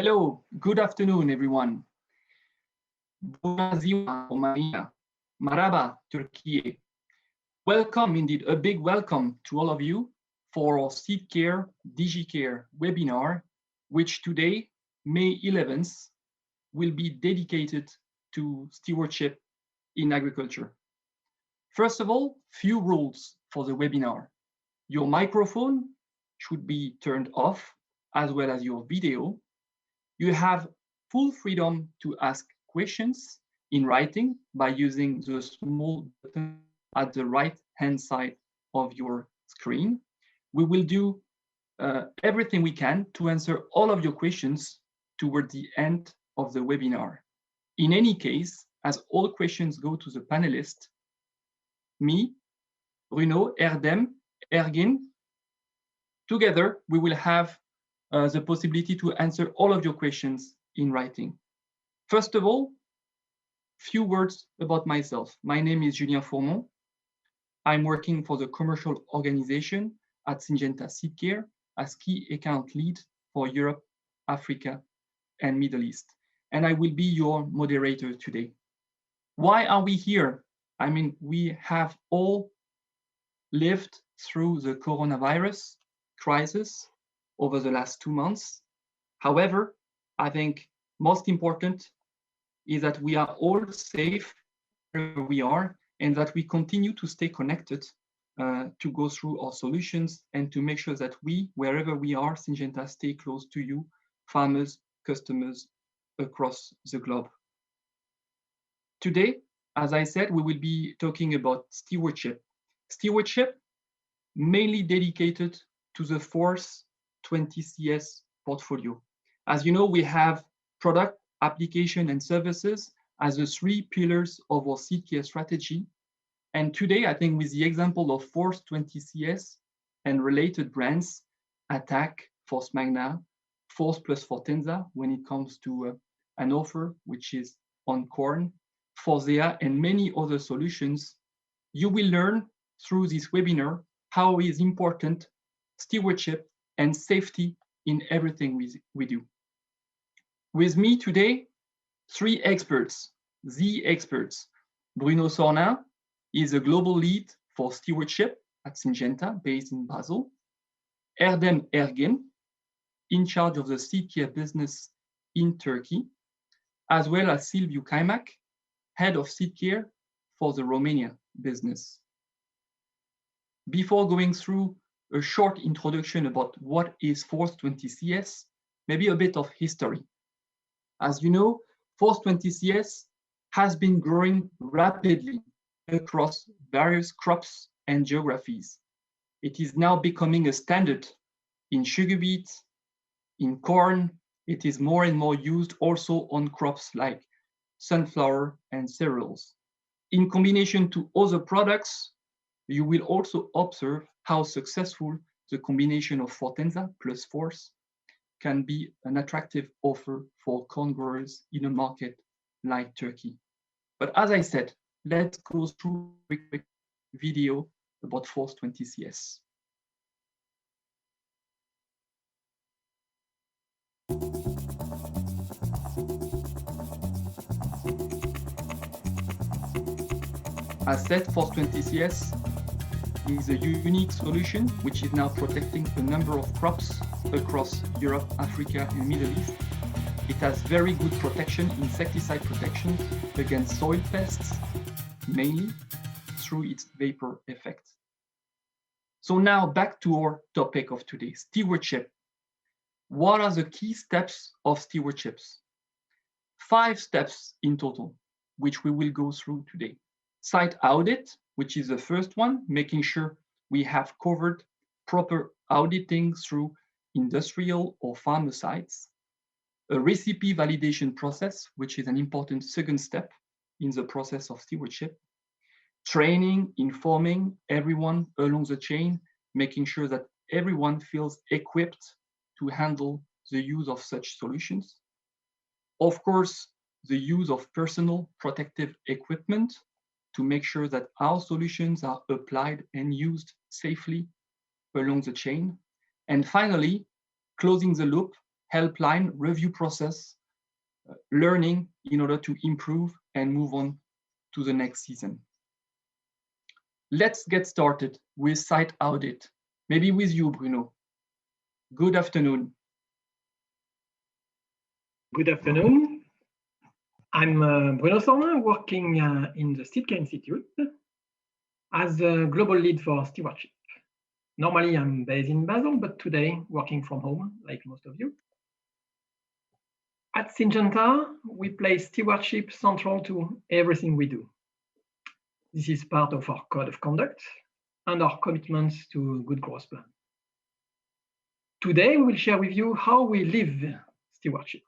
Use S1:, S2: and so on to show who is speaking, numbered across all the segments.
S1: Hello, good afternoon, everyone. Bună ziua, Romania. Marhaba, Turkey. Welcome, indeed, a big welcome to all of you for our Seedcare DigiCare webinar, which today, May 11th, will be dedicated to stewardship in agriculture. First of all, few rules for the webinar. Your microphone should be turned off, as well as your video. You have full freedom to ask questions in writing by using the small button at the right-hand side of your screen. We will do everything we can to answer all of your questions toward the end of the webinar. In any case, as all questions go to the panelists, me, Bruno, Erdem, Ergin, together we will have the possibility to answer all of your questions in writing. First of all, few words about myself. My name is Julien Fourmont. I'm working for the commercial organization at Syngenta Seedcare as key account lead for Europe, Africa, and Middle East. And I will be your moderator today. Why are we here? I mean, we have all lived through the coronavirus crisis over the last 2 months. However, I think most important is that we are all safe wherever we are and that we continue to stay connected to go through our solutions and to make sure that we, wherever we are, Syngenta, stay close to you, farmers, customers across the globe. Today, as I said, we will be talking about stewardship. Stewardship mainly dedicated to the Force 20 CS portfolio. As you know, we have product, application, and services as the 3 pillars of our Seedcare strategy. And today, I think with the example of Force 20 CS and related brands, Attack, Force Magna, Force plus Fortenza, when it comes to an offer which is on corn, Forsea, and many other solutions, you will learn through this webinar how is important stewardship and safety in everything we do. With me today, 3 experts, the experts. Bruno Sornin is a global lead for stewardship at Syngenta, based in Basel. Erdem Ergin, in charge of the Seedcare business in Turkey, as well as Silviu Caimac, head of Seedcare for the Romania business. Before going through a short introduction about what is Force 20 CS, maybe a bit of history. As you know, Force 20 CS has been growing rapidly across various crops and geographies. It is now becoming a standard in sugar beets, in corn. It is more and more used also on crops like sunflower and cereals. In combination to other products, you will also observe how successful the combination of Fortenza plus Force can be an attractive offer for corn growers in a market like Turkey. But as I said, let's go through a quick video about Force 20 CS. As said, Force 20 CS is a unique solution which is now protecting a number of crops across Europe, Africa, and Middle East. It has very good protection, insecticide protection against soil pests, mainly through its vapor effect. So now back to our topic of today, stewardship. What are the key steps of stewardships? 5 steps in total, which we will go through today. Site audit, which is the first one, making sure we have covered proper auditing through industrial or farmer sites. A recipe validation process, which is an important second step in the process of stewardship. Training, informing everyone along the chain, making sure that everyone feels equipped to handle the use of such solutions. Of course, the use of personal protective equipment to make sure that our solutions are applied and used safely along the chain. And finally, closing the loop, helpline, review process, learning in order to improve and move on to the next season. Let's get started with site audit. Maybe with you, Bruno. Good afternoon.
S2: Good afternoon. I'm Bruno Sornin, working in the Seedcare Institute as a global lead for stewardship. Normally, I'm based in Basel, but today working from home, like most of you. At Syngenta, we place stewardship central to everything we do. This is part of our code of conduct and our commitments to good growth plan. Today, we will share with you how we live stewardship.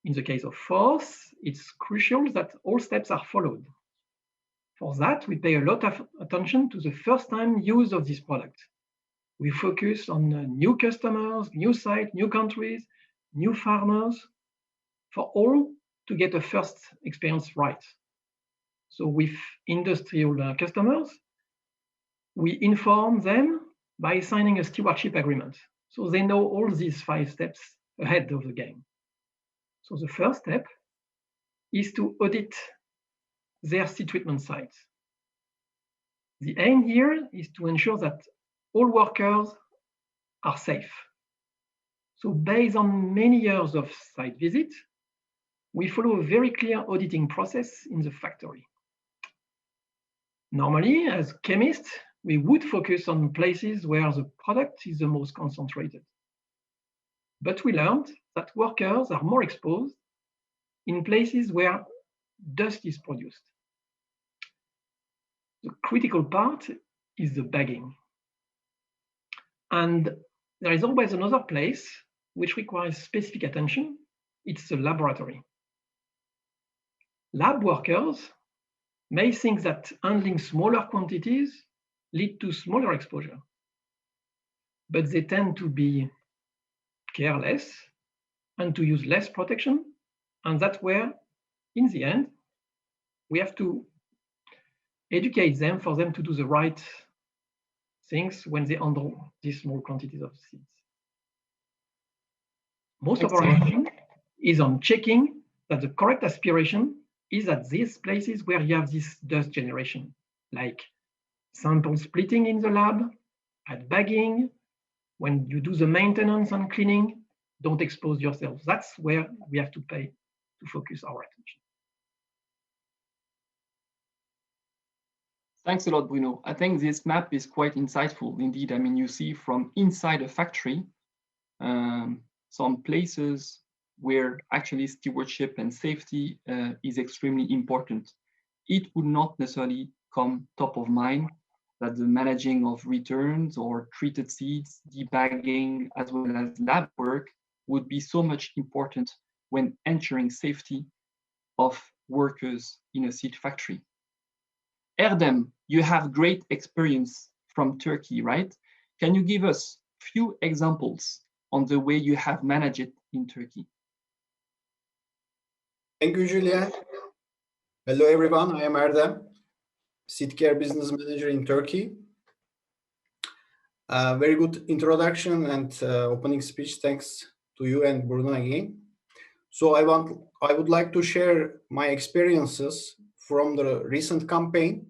S2: In the case of FORCE, it's crucial that all steps are followed. For that, we pay a lot of attention to the first-time use of this product. We focus on new customers, new sites, new countries, new farmers, for all to get a first experience right. So with industrial customers, we inform them by signing a stewardship agreement. So they know all these 5 steps ahead of the game. So the first step is to audit their seed treatment sites. The aim here is to ensure that all workers are safe. So based on many years of site visits, we follow a very clear auditing process in the factory. Normally, as chemists, we would focus on places where the product is the most concentrated. But we learned that workers are more exposed in places where dust is produced. The critical part is the bagging. And there is always another place which requires specific attention. It's the laboratory. Lab workers may think that handling smaller quantities lead to smaller exposure, but they tend to be careless and to use less protection. And that's where, in the end, we have to educate them for them to do the right things when they handle these small quantities of seeds. Most of our attention is on checking that the correct aspiration is at these places where you have this dust generation, like sample splitting in the lab, at bagging, when you do the maintenance and cleaning, don't expose yourself. That's where we have to focus our attention.
S1: Thanks a lot, Bruno. I think this map is quite insightful indeed. I mean, you see from inside a factory, some places where actually stewardship and safety is extremely important. It would not necessarily come top of mind that the managing of returns or treated seeds, debagging, as well as lab work would be so much important when ensuring safety of workers in a seed factory. Erdem, you have great experience from Turkey, right? Can you give us a few examples on the way you have managed it in Turkey?
S3: Thank you, Julien. Hello, everyone. I am Erdem, Seedcare Business Manager in Turkey. Very good introduction and opening speech. Thanks to you and Bruno again. So I would like to share my experiences from the recent campaign.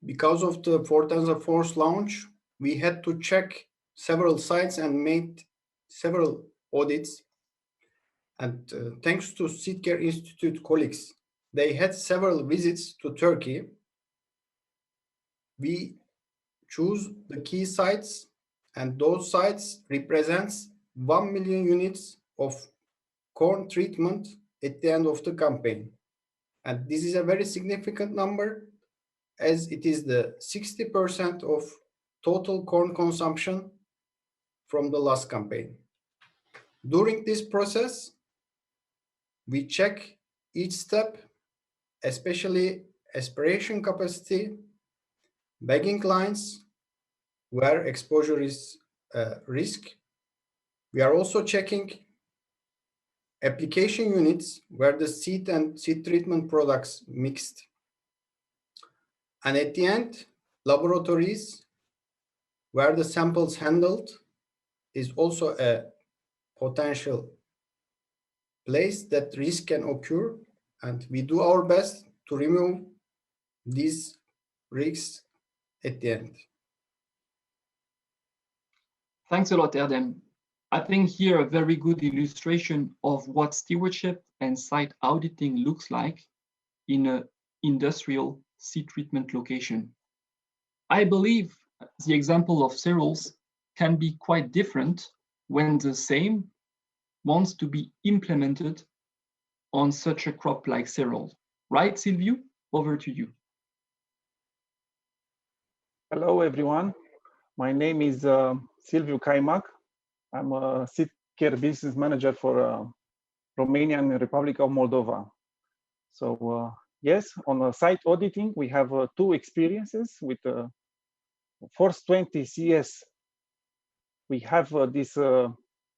S3: Because of the Force launch, we had to check several sites and made several audits. And thanks to Seedcare Institute colleagues, they had several visits to Turkey. We choose the key sites, and those sites represents 1 million units of corn treatment at the end of the campaign. And this is a very significant number, as it is the 60% of total corn consumption from the last campaign. During this process, we check each step, especially aspiration capacity, bagging lines, where exposure is risk. We are also checking application units where the seed and seed treatment products mixed. And at the end, laboratories where the samples handled is also a potential place that risk can occur, and we do our best to remove these risks at the end.
S1: Thanks a lot, Erdem. I think here a very good illustration of what stewardship and site auditing looks like in an industrial seed treatment location. I believe the example of cereals can be quite different when the same wants to be implemented on such a crop like cereal. Right, Silviu? Over to you.
S4: Hello, everyone. My name is Silviu Caimac. I'm a Seedcare business manager for Romania and the Republic of Moldova. So yes, on site auditing, we have two experiences with first 20 CS. We have this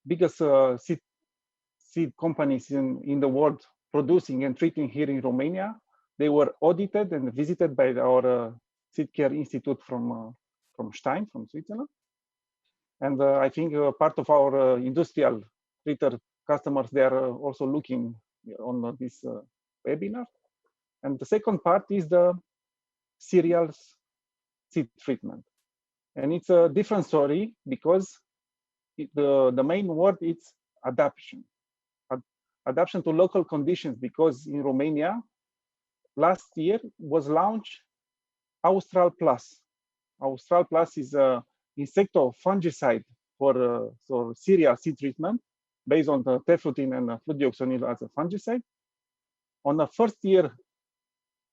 S4: biggest seed companies in the world producing and treating here in Romania. They were audited and visited by our Seedcare Institute from Stein, from Switzerland. And I think part of our industrial treater customers, they are also looking on this webinar. And the second part is the cereals seed treatment. And it's a different story because the main word is adaptation. Adaptation to local conditions, because in Romania, last year was launched Austral Plus. Austral Plus is an insecto fungicide for cereal seed treatment based on the tefrutin and fludeoxonil as a fungicide. On the first year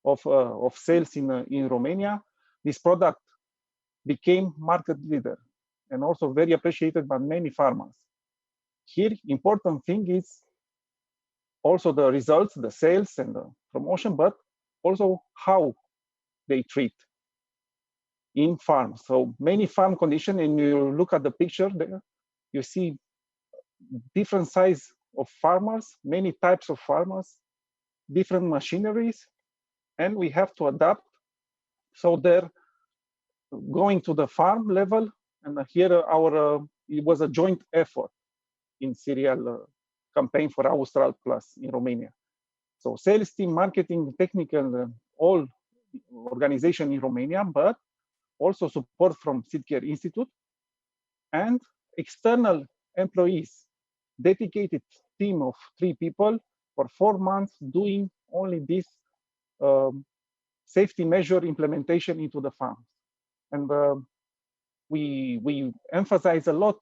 S4: of sales in Romania, this product became market leader and also very appreciated by many farmers. Here, important thing is also the results, the sales and the promotion, but also how they treat in farms. So many farm conditions, and you look at the picture there, you see different size of farmers, many types of farmers, different machineries, and we have to adapt. So they're going to the farm level, and here it was a joint effort in cereal campaign for Austral Plus in Romania. So sales team, marketing, technical, all organization in Romania, but also support from Seedcare Institute and external employees, dedicated team of 3 people for 4 months doing only this safety measure implementation into the farms. And we emphasize a lot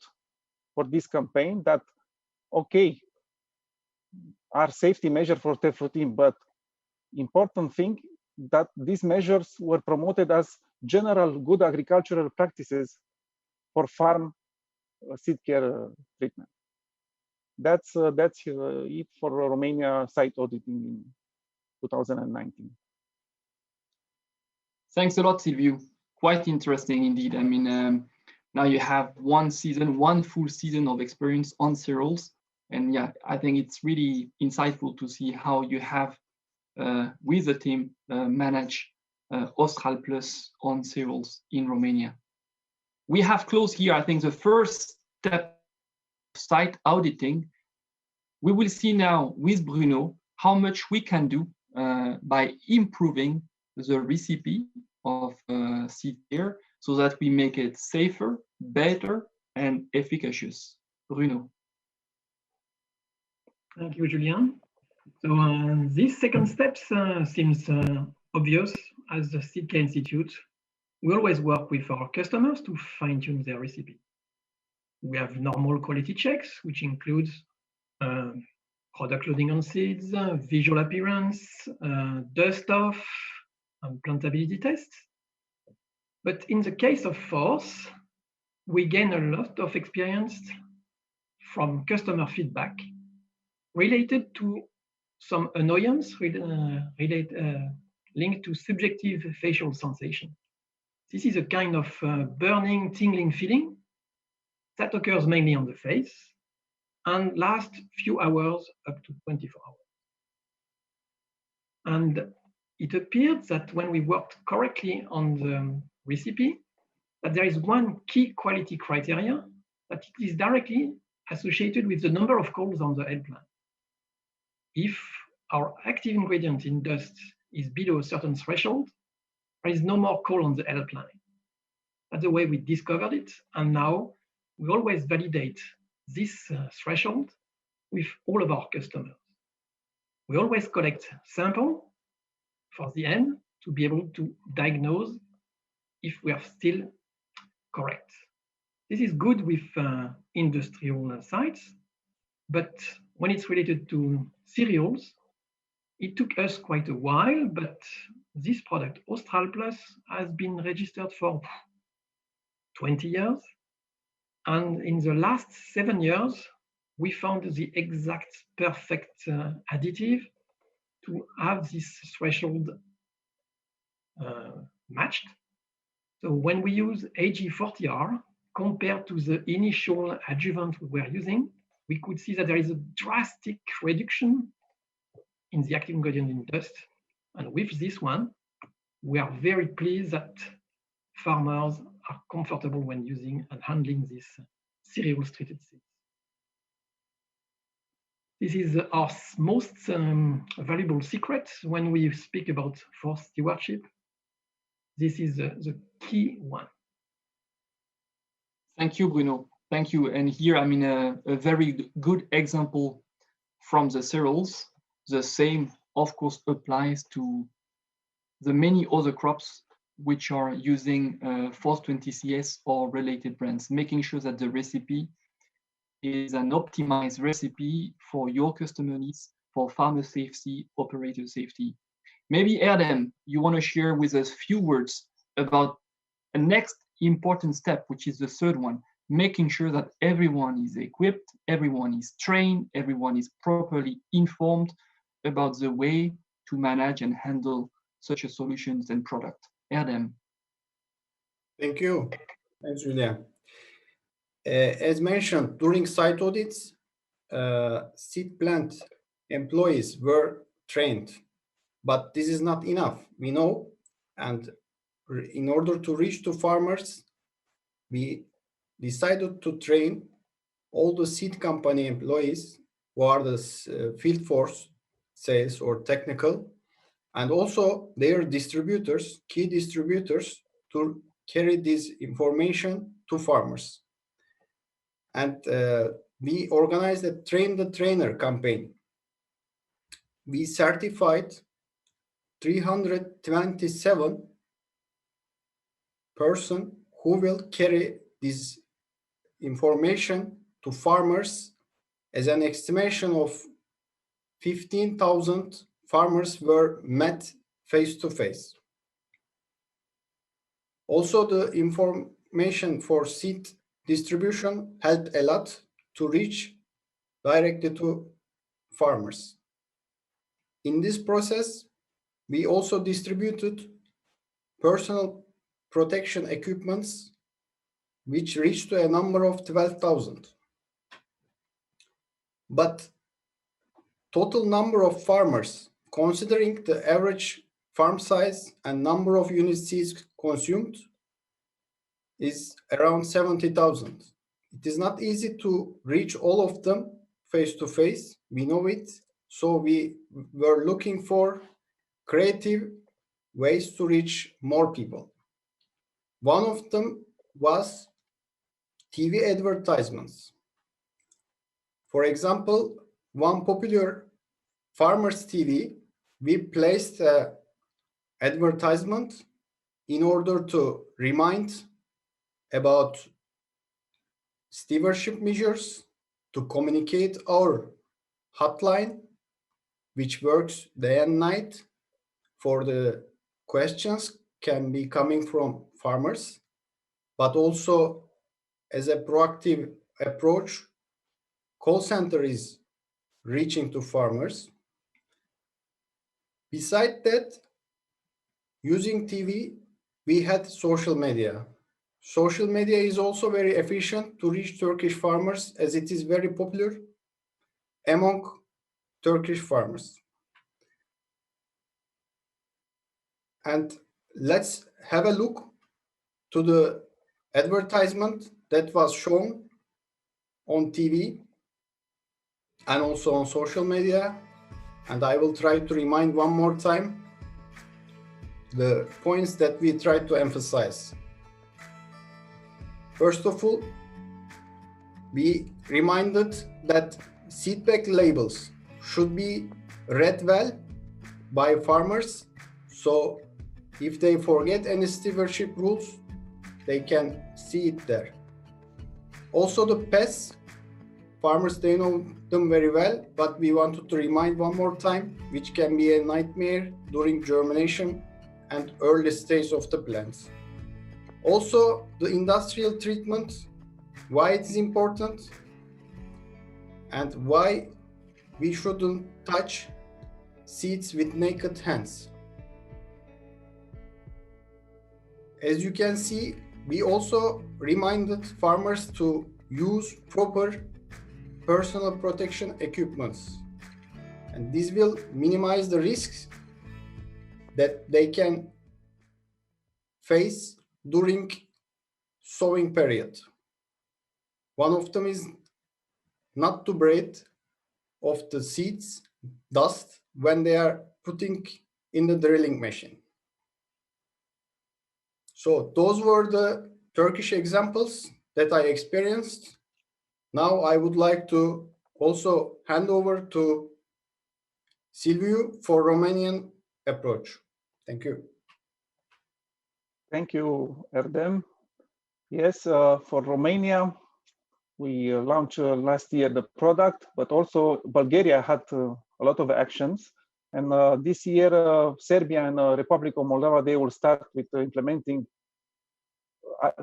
S4: for this campaign that, okay, our safety measure for tefrutin, but important thing that these measures were promoted as general good agricultural practices for farm seed care treatment. That's it for Romania site auditing in 2019.
S1: Thanks a lot, Silviu. Quite interesting indeed. I mean, now you have one full season of experience on cereals. And yeah, I think it's really insightful to see how you have, with the team, manage Austral Plus on cereals in Romania. We have closed here, I think, the first step of site auditing. We will see now with Bruno how much we can do by improving the recipe of Seedcare so that we make it safer, better, and efficacious. Bruno.
S2: Thank you, Julien. So this second step seems obvious. As the Seedcare Institute, we always work with our customers to fine-tune their recipe. We have normal quality checks, which includes product loading on seeds, visual appearance, dust off, and plantability tests. But in the case of FORCE, we gain a lot of experience from customer feedback related to some annoyance linked to subjective facial sensation. This is a kind of burning, tingling feeling that occurs mainly on the face and lasts few hours, up to 24 hours. And it appeared that when we worked correctly on the recipe, that there is one key quality criteria that it is directly associated with the number of calls on the helpline. If our active ingredient in dust is below a certain threshold, there is no more call on the helpline. That's the way we discovered it, and now we always validate this threshold with all of our customers. We always collect sample for the end to be able to diagnose if we are still correct. This is good with industrial sites, but when it's related to cereals, it took us quite a while, but this product, Austral Plus, has been registered for 20 years. And in the last 7 years, we found the exact perfect additive to have this threshold matched. So when we use AG40R compared to the initial adjuvant we were using, we could see that there is a drastic reduction in the active ingredient in dust. And with this one, we are very pleased that farmers are comfortable when using and handling these cereals treated seeds. This is our most valuable secret when we speak about forest stewardship. This is the key one.
S1: Thank you, Bruno. Thank you. And here, I mean, a very good example from the cereals. The same, of course, applies to the many other crops which are using FORCE20CS or related brands, making sure that the recipe is an optimized recipe for your customer needs, for farmer safety, operator safety. Maybe Erdem, you want to share with us a few words about a next important step, which is the third one, making sure that everyone is equipped, everyone is trained, everyone is properly informed about the way to manage and handle such a solutions and product. Erdem.
S3: Thank you. Thanks, Julian. As mentioned, during site audits, seed plant employees were trained, but this is not enough, we know. And in order to reach to farmers, we decided to train all the seed company employees who are the field force, sales or technical, and also their distributors, key distributors, to carry this information to farmers. And we organized a Trainthetrainer campaign. We certified 327 persons who will carry this information to farmers. As an estimation of 15,000 farmers were met face-to-face. Also, the information for seed distribution helped a lot to reach directly to farmers. In this process, we also distributed personal protection equipments, which reached to a number of 12,000. But total number of farmers, considering the average farm size and number of unit seeds consumed, is around 70,000. It is not easy to reach all of them face to face, we know it. So we were looking for creative ways to reach more people. One of them was TV advertisements. For example, one popular farmers TV, we placed an advertisement in order to remind about stewardship measures, to communicate our hotline, which works day and night for the questions can be coming from farmers, but also as a proactive approach, call center is reaching to farmers. Besides that, using TV, we had social media. Social media is also very efficient to reach Turkish farmers, as it is very popular among Turkish farmers. And let's have a look to the advertisement that was shown on TV and also on social media. And I will try to remind one more time the points that we try to emphasize. First of all, we reminded that seed pack labels should be read well by farmers, so if they forget any stewardship rules, they can see it there. Also the pests, farmers, they know them very well, but we wanted to remind one more time, which can be a nightmare during germination and early stage of the plants. Also the industrial treatment, why it is important and why we shouldn't touch seeds with naked hands. As you can see, we also reminded farmers to use proper personal protection equipments, and this will minimize the risks that they can face during sowing period. One of them is not to breathe of the seeds dust when they are putting in the drilling machine. So those were the Turkish examples that I experienced. Now I would like to also hand over to Silviu for Romanian approach. Thank you.
S4: Thank you, Erdem. Yes, for Romania, we launched last year the product, but also Bulgaria had a lot of actions. And this year, Serbia and Republic of Moldova, they will start with implementing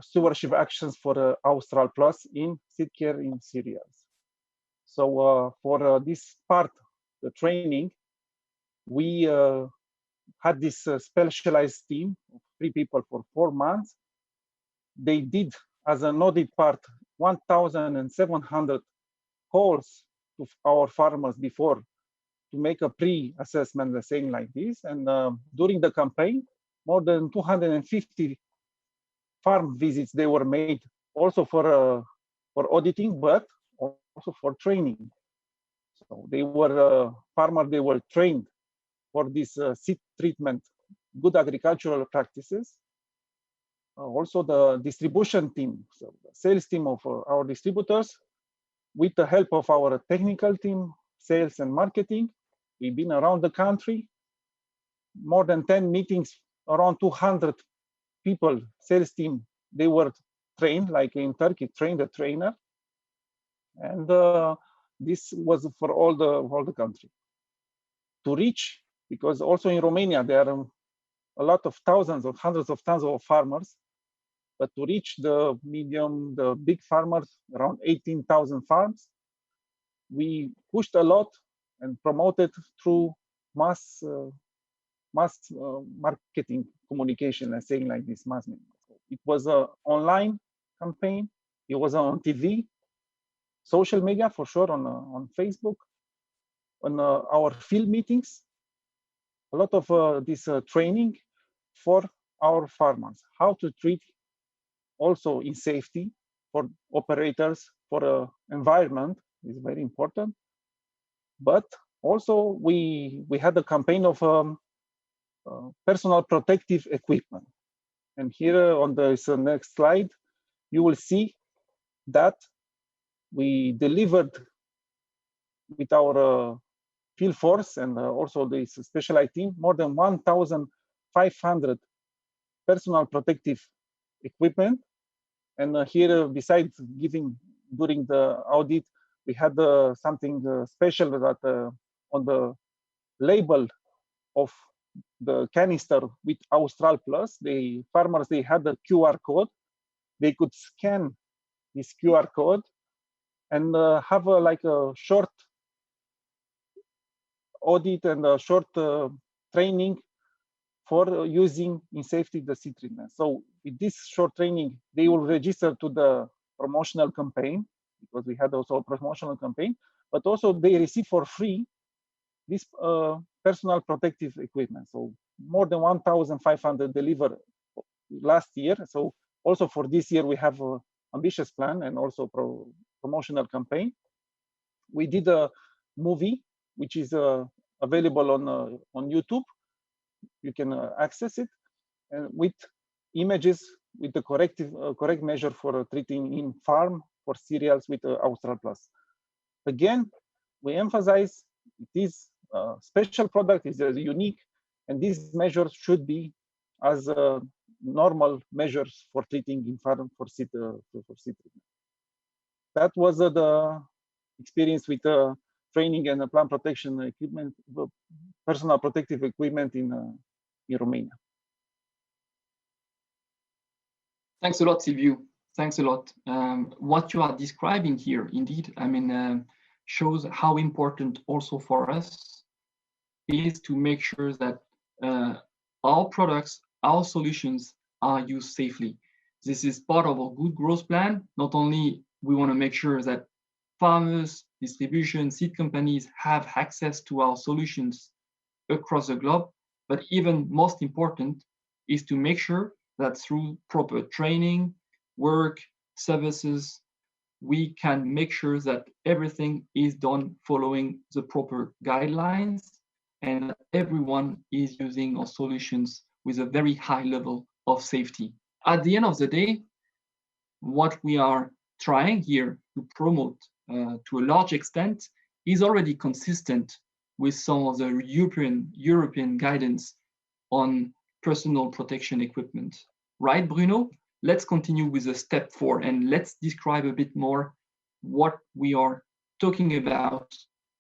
S4: stewardship actions for Austral Plus in Seedcare in cereals. So for this part, the training, we had this specialized team of 3 people for 4 months. They did, as an audit part, 1,700 calls to our farmers before to make a pre-assessment, let's say like this. And during the campaign, more than 250 farm visits they were made, also for auditing, but also for training. So they were farmers, they were trained for this seed treatment, good agricultural practices. Also the distribution team, so the sales team of our distributors, with the help of our technical team, sales and marketing, we've been around the country, more than 10 meetings, around 200 people, sales team, they were trained, like in Turkey, Trainthetrainer. And this was for all the country. To reach, because also in Romania, there are a lot of thousands or hundreds of thousands of farmers, but to reach the medium, the big farmers, around 18,000 farms, we pushed a lot and promoted through mass marketing communication, let's say like this, mass media. It was an online campaign. It was on TV, social media for sure, on Facebook, on our field meetings. A lot of this training for our farmers, how to treat also in safety for operators, for environment is very important. But also we had a campaign of personal protective equipment. And here on this next slide, you will see that we delivered with our field force and also this specialized team, more than 1,500 personal protective equipment. And here, besides giving during the audit, we had something special that on the label of the canister with Austral Plus, the farmers, they had a QR code. They could scan this QR code and have like a short audit and a short training for using in safety the seed treatment. So with this short training, they will register to the promotional campaign, because we had also a promotional campaign, but also they receive for free this personal protective equipment. So more than 1,500 delivered last year. So also for this year, we have an ambitious plan and also promotional campaign. We did a movie, which is available on YouTube. You can access it, and with images with the correct measure for treating in farm for cereals with Austral Plus. Again, we emphasize it is a special product, is unique, and these measures should be as normal measures for treating in farm for seed treatment. That was the experience with training and plant protection equipment, personal protective equipment in Romania.
S1: Thanks a lot, Silviu. Thanks a lot. What you are describing here, indeed, I mean, shows how important also for us is to make sure that our products, our solutions are used safely. This is part of a good growth plan. Not only we want to make sure that farmers, distribution, seed companies have access to our solutions across the globe, but even most important is to make sure that through proper training, work, services, we can make sure that everything is done following the proper guidelines and that everyone is using our solutions with a very high level of safety. At the end of the day, what we are trying here to promote to a large extent is already consistent with some of the European guidance on personal protection equipment. Right, Bruno? Let's continue with the step 4 and let's describe a bit more what we are talking about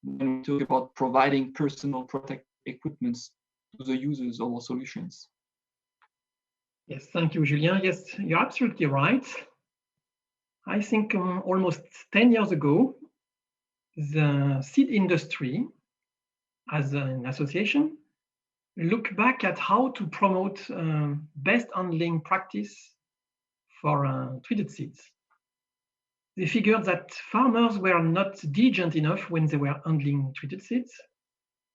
S1: when we talk about providing personal protective equipment to the users of our solutions.
S2: Yes, thank you, Julien. Yes, you're absolutely right. I think almost 10 years ago, the seed industry, as an association, looked back at how to promote best handling practice for treated seeds. They figured that farmers were not diligent enough when they were handling treated seeds,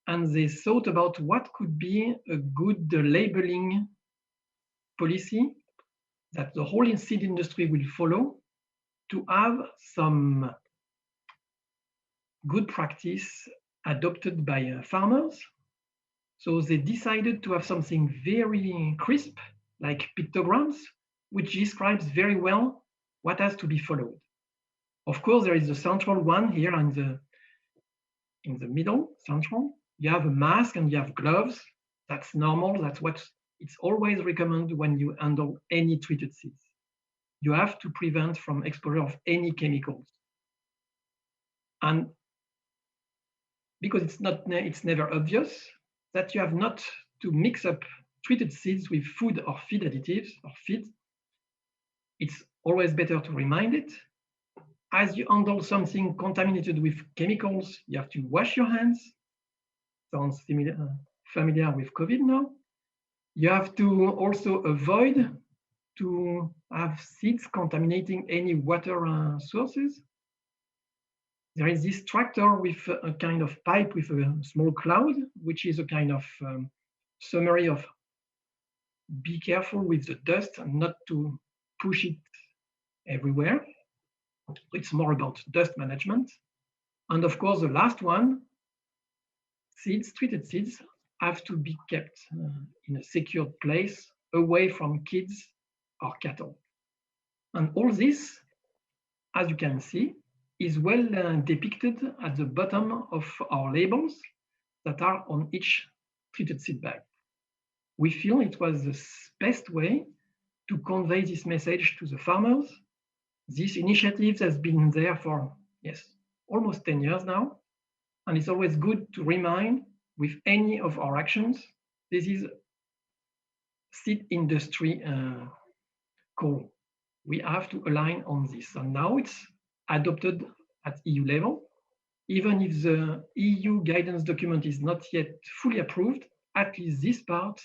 S2: and they thought about what could be a good labeling policy that the whole seed industry will follow to have some good practice adopted by farmers. So they decided to have something very crisp, like pictograms, which describes very well what has to be followed. Of course, there is the central one here in the middle, central. You have a mask and you have gloves. That's normal. That's what it's always recommended when you handle any treated seeds. You have to prevent from exposure of any chemicals. And because it's never obvious that you have not to mix up treated seeds with food or feed additives or feed, it's always better to remind it. As you handle something contaminated with chemicals, you have to wash your hands. Sounds familiar with COVID now. You have to also avoid to have seeds contaminating any water sources. There is this tractor with a kind of pipe with a small cloud, which is a kind of summary of be careful with the dust and not to push it everywhere. It's more about dust management. And of course, the last one, seeds, treated seeds, have to be kept in a secured place away from kids or cattle. And all this, as you can see, is well depicted at the bottom of our labels that are on each treated seed bag. We feel it was the best way to convey this message to the farmers. This initiative has been there for, yes, almost 10 years now. And it's always good to remind with any of our actions, this is seed industry call. We have to align on this. And now it's adopted at EU level. Even if the EU guidance document is not yet fully approved, at least this part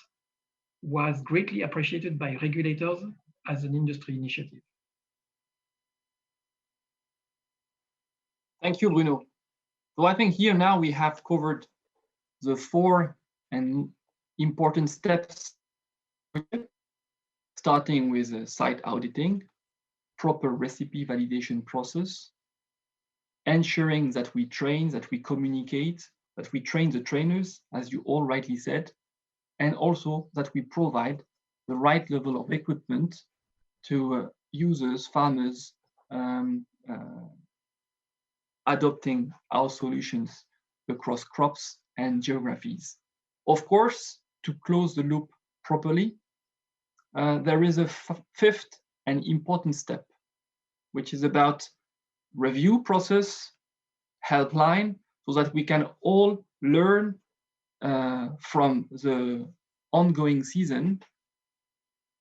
S2: was greatly appreciated by regulators as an industry initiative.
S1: Thank you, Bruno. So I think here now we have covered the 4 important steps, starting with site auditing, proper recipe validation process, ensuring that we train, that we communicate, that we train the trainers, as you all rightly said, and also that we provide the right level of equipment to users, farmers, adopting our solutions across crops and geographies. Of course, to close the loop properly, there is a fifth and important step, which is about review process, helpline, so that we can all learn from the ongoing season,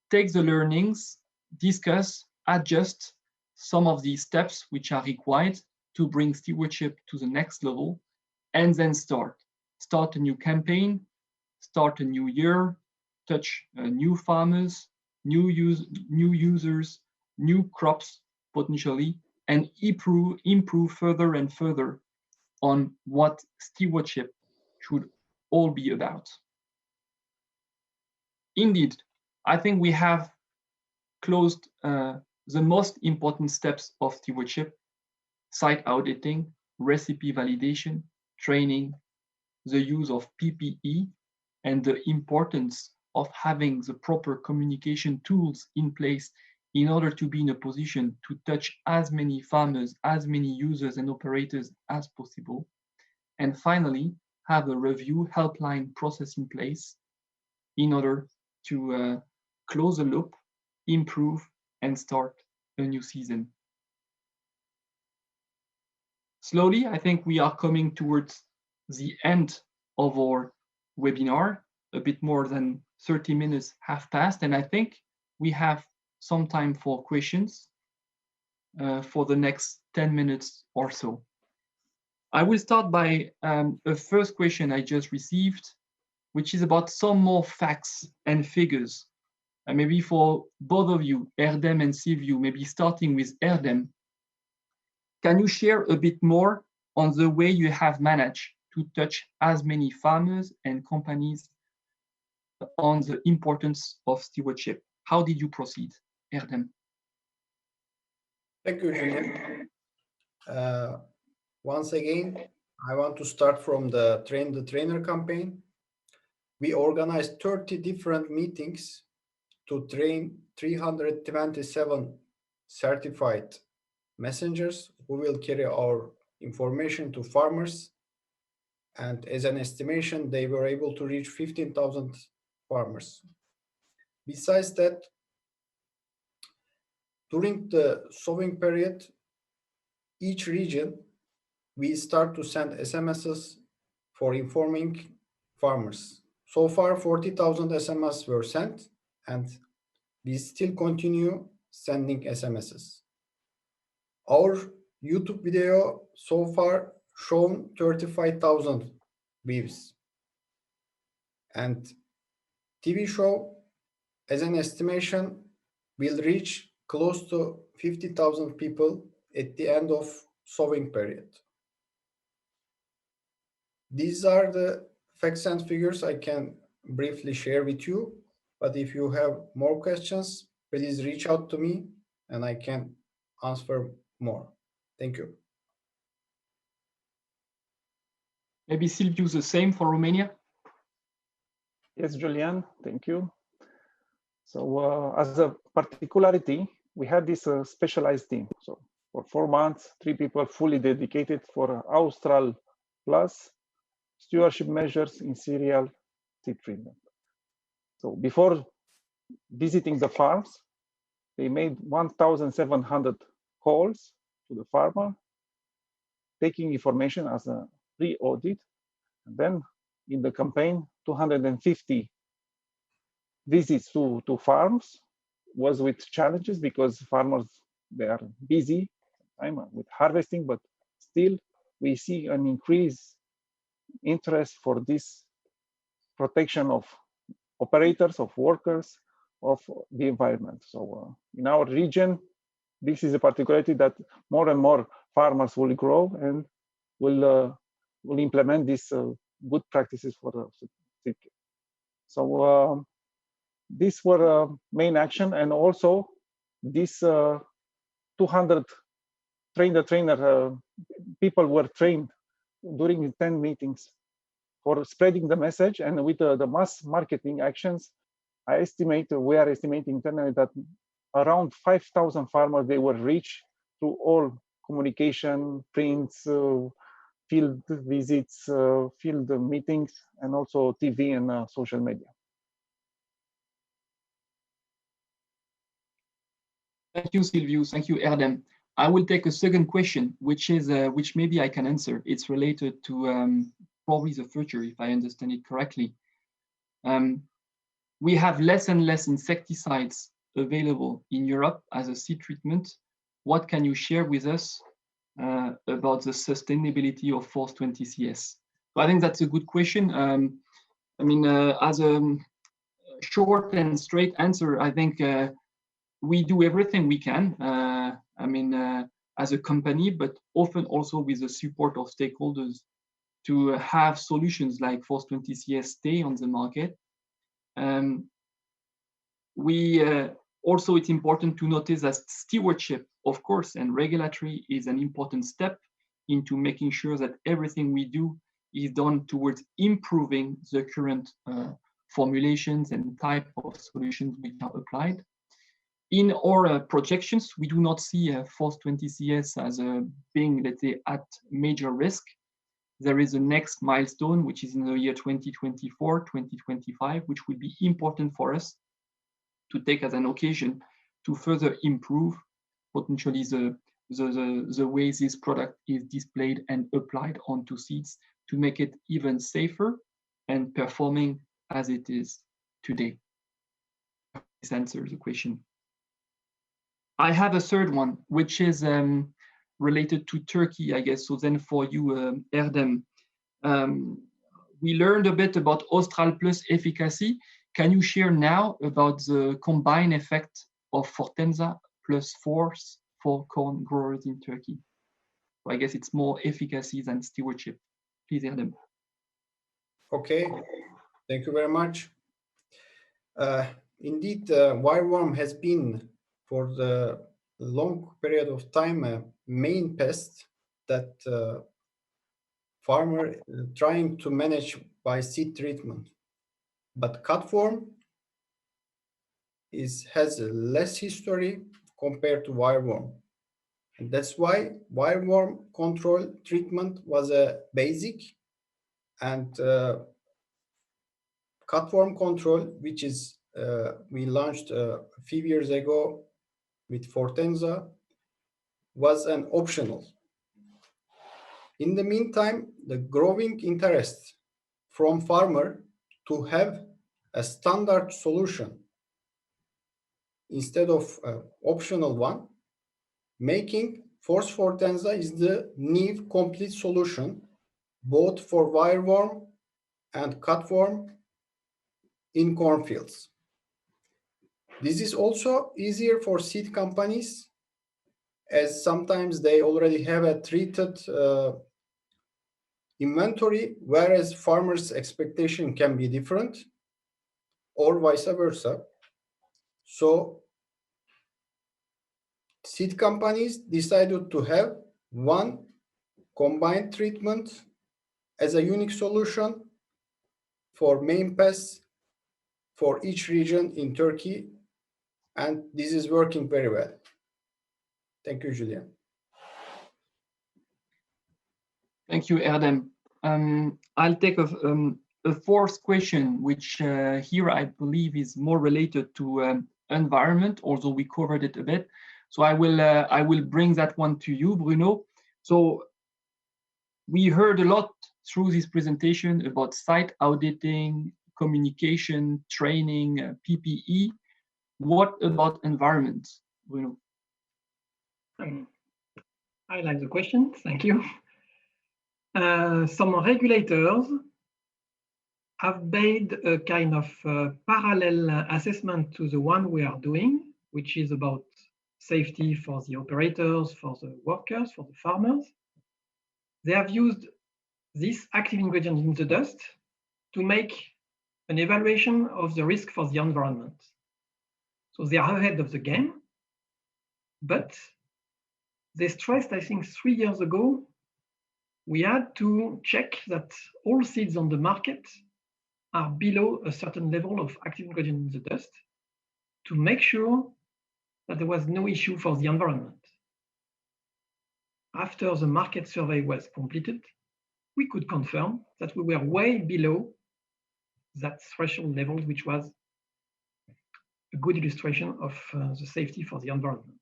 S1: take the learnings, discuss, adjust some of the steps which are required to bring stewardship to the next level, and then start a new campaign, start a new year, touch new farmers, new users, new crops potentially, and improve further and further on what stewardship should all be about. Indeed, I think we have closed the most important steps of stewardship: site auditing, recipe validation, training, the use of PPE, and the importance of having the proper communication tools in place in order to be in a position to touch as many farmers, as many users and operators as possible. And finally, have a review helpline process in place in order to close the loop, improve, and start a new season. Slowly, I think we are coming towards the end of our webinar. A bit more than 30 minutes have passed, and I think we have some time for questions for the next 10 minutes or so. I will start by a first question I just received, which is about some more facts and figures. Maybe for both of you, Erdem and Silviu, maybe starting with Erdem, can you share a bit more on the way you have managed to touch as many farmers and companies on the importance of stewardship? How did you proceed, Erdem?
S3: Thank you, Julian. Once again, I want to start from the Trainthetrainer campaign. We organized 30 different meetings to train 327 certified messengers who will carry our information to farmers. And as an estimation, they were able to reach 15,000 farmers. Besides that, during the sowing period, each region, we start to send SMSs for informing farmers. So far, 40,000 SMS were sent, and we still continue sending SMSs. Our YouTube video so far shown 35,000 views. And TV show, as an estimation, will reach close to 50,000 people at the end of sowing period. These are the facts and figures I can briefly share with you, but if you have more questions, please reach out to me and I can answer more. Thank you.
S1: Maybe Silviu, the same for Romania?
S4: Yes, Julian, thank you. So as a particularity, we had this specialized team. So for 4 months, 3 people fully dedicated for Austral Plus stewardship measures in cereal seed treatment. So before visiting the farms, they made 1,700 calls to the farmer, taking information as a pre-audit. And then in the campaign, 250 visits to farms was with challenges because farmers, they are busy with harvesting, but still we see an increased interest for this protection of operators, of workers, of the environment. So in our region, this is a particularity that more and more farmers will grow and will implement these good practices for the Seedcare. So these were main action, and also this 200 Trainthetrainer, people were trained during 10 meetings for spreading the message, and with the mass marketing actions, we are estimating internally that around 5,000 farmers, they were reached through all communication, prints, field visits, field meetings, and also TV and social media.
S1: Thank you, Silviu. Thank you, Erdem. I will take a second question, which maybe I can answer. It's related to probably the future, if I understand it correctly. We have less and less insecticides available in Europe as a seed treatment. What can you share with us about the sustainability of Force 20 CS? So I think that's a good question. I mean, as a short and straight answer, I think we do everything we can. I mean, as a company, but often also with the support of stakeholders to have solutions like Force 20 CS stay on the market. Also, it's important to notice that stewardship, of course, and regulatory is an important step into making sure that everything we do is done towards improving the current formulations and type of solutions which are applied. In our projections, we do not see Force 20 CS as being, let's say, at major risk. There is a next milestone, which is in the year 2024, 2025, which will be important for us to take as an occasion to further improve potentially the way this product is displayed and applied onto seeds to make it even safer and performing as it is today. This answers the question. I have a third one, which is related to Turkey, I guess. So then for you, Erdem, we learned a bit about Austral Plus efficacy. Can you share now about the combined effect of Fortenza plus Force for corn growers in Turkey? So I guess it's more efficacy than stewardship. Please, Erdem.
S3: Okay, thank you very much. Indeed, wireworm has been for the long period of time a main pest that farmer trying to manage by seed treatment. But cutworm has less history compared to wireworm. And that's why wireworm control treatment was a basic, and cutworm control, which is we launched a few years ago with Fortenza, was an optional. In the meantime, the growing interest from farmer to have a standard solution instead of optional one, making Force Fortenza is the new complete solution both for wireworm and cutworm in cornfields. This is also easier for seed companies, as sometimes they already have a treated inventory, whereas farmers' expectation can be different, or vice versa. So seed companies decided to have one combined treatment as a unique solution for main pests for each region in Turkey, and this is working very well. Thank you, Julian. Thank you,
S1: Erdem. I'll take a fourth question, which here I believe is more related to environment, although we covered it a bit. So I will bring that one to you, Bruno. So we heard a lot through this presentation about site auditing, communication, training, PPE. What about environment, Bruno?
S2: I like the question, thank you. Some regulators have made a kind of parallel assessment to the one we are doing, which is about safety for the operators, for the workers, for the farmers. They have used this active ingredient in the dust to make an evaluation of the risk for the environment. So they are ahead of the game, but they stressed, I think 3 years ago, we had to check that all seeds on the market are below a certain level of active ingredient in the dust to make sure that there was no issue for the environment. After the market survey was completed, we could confirm that we were way below that threshold level, which was a good illustration of the safety for the environment.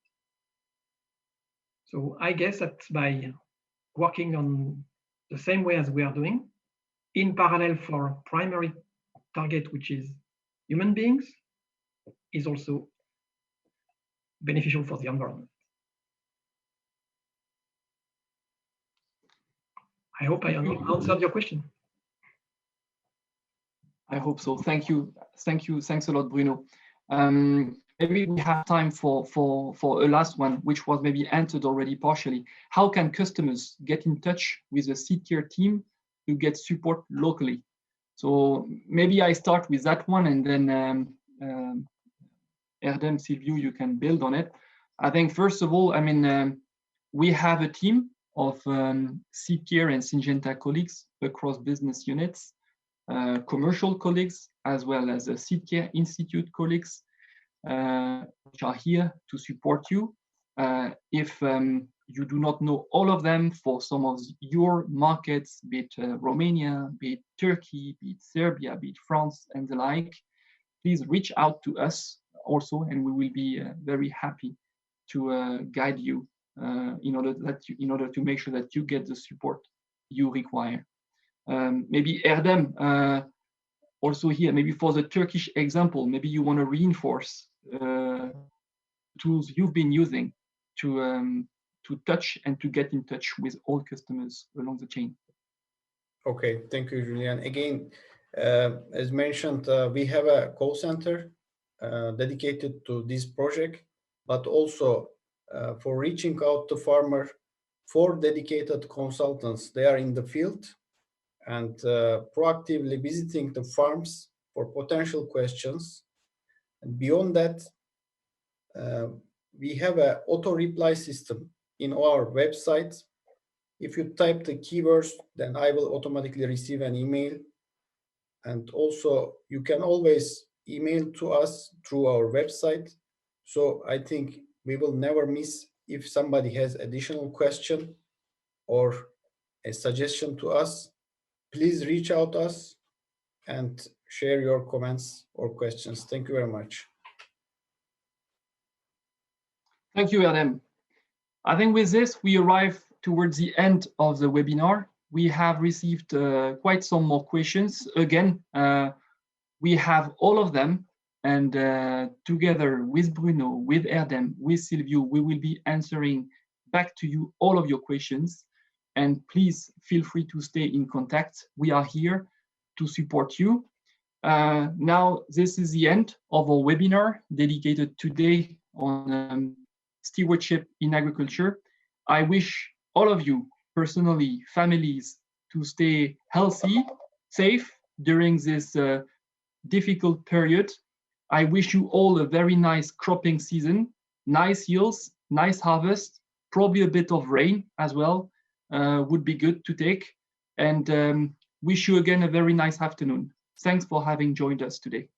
S2: So I guess that by working on the same way as we are doing, in parallel for primary target, which is human beings, is also beneficial for the environment. I hope I answered your question.
S1: I hope so. Thank you. Thanks a lot, Bruno. Maybe we have time for a last one, which was maybe answered already partially. How can customers get in touch with the Seedcare team to get support locally? So maybe I start with that one, and then Erdem, Silviu, you can build on it. I think first of all, I mean, we have a team of Seedcare and Syngenta colleagues across business units, commercial colleagues, as well as the Seedcare Institute colleagues, which are here to support you. If you do not know all of them for some of your markets, be it Romania, be it Turkey, be it Serbia, be it France, and the like, please reach out to us also, and we will be very happy to guide you in order to make sure that you get the support you require. Maybe Erdem, also here, maybe for the Turkish example, maybe you want to reinforce tools you've been using to touch and to get in touch with all customers along the chain.
S3: Okay, thank you, Julian. Again, as mentioned, we have a call center dedicated to this project, but also for reaching out to farmers, 4 dedicated consultants. They are in the field and proactively visiting the farms for potential questions. And beyond that, we have an auto reply system in our website. If you type the keywords, then I will automatically receive an email. And also, you can always email to us through our website. So I think we will never miss if somebody has additional question or a suggestion to us. Please reach out to us and share your comments or questions. Thank you very much.
S1: Thank you, Erdem. I think with this, we arrive towards the end of the webinar. We have received quite some more questions. Again, we have all of them, and together with Bruno, with Erdem, with Silviu, we will be answering back to you all of your questions. And please feel free to stay in contact. We are here to support you. Now, this is the end of our webinar dedicated today on stewardship in agriculture. I wish all of you, personally, families, to stay healthy, safe during this difficult period. I wish you all a very nice cropping season, nice yields, nice harvest, probably a bit of rain as well would be good to take. And wish you again a very nice afternoon. Thanks for having joined us today.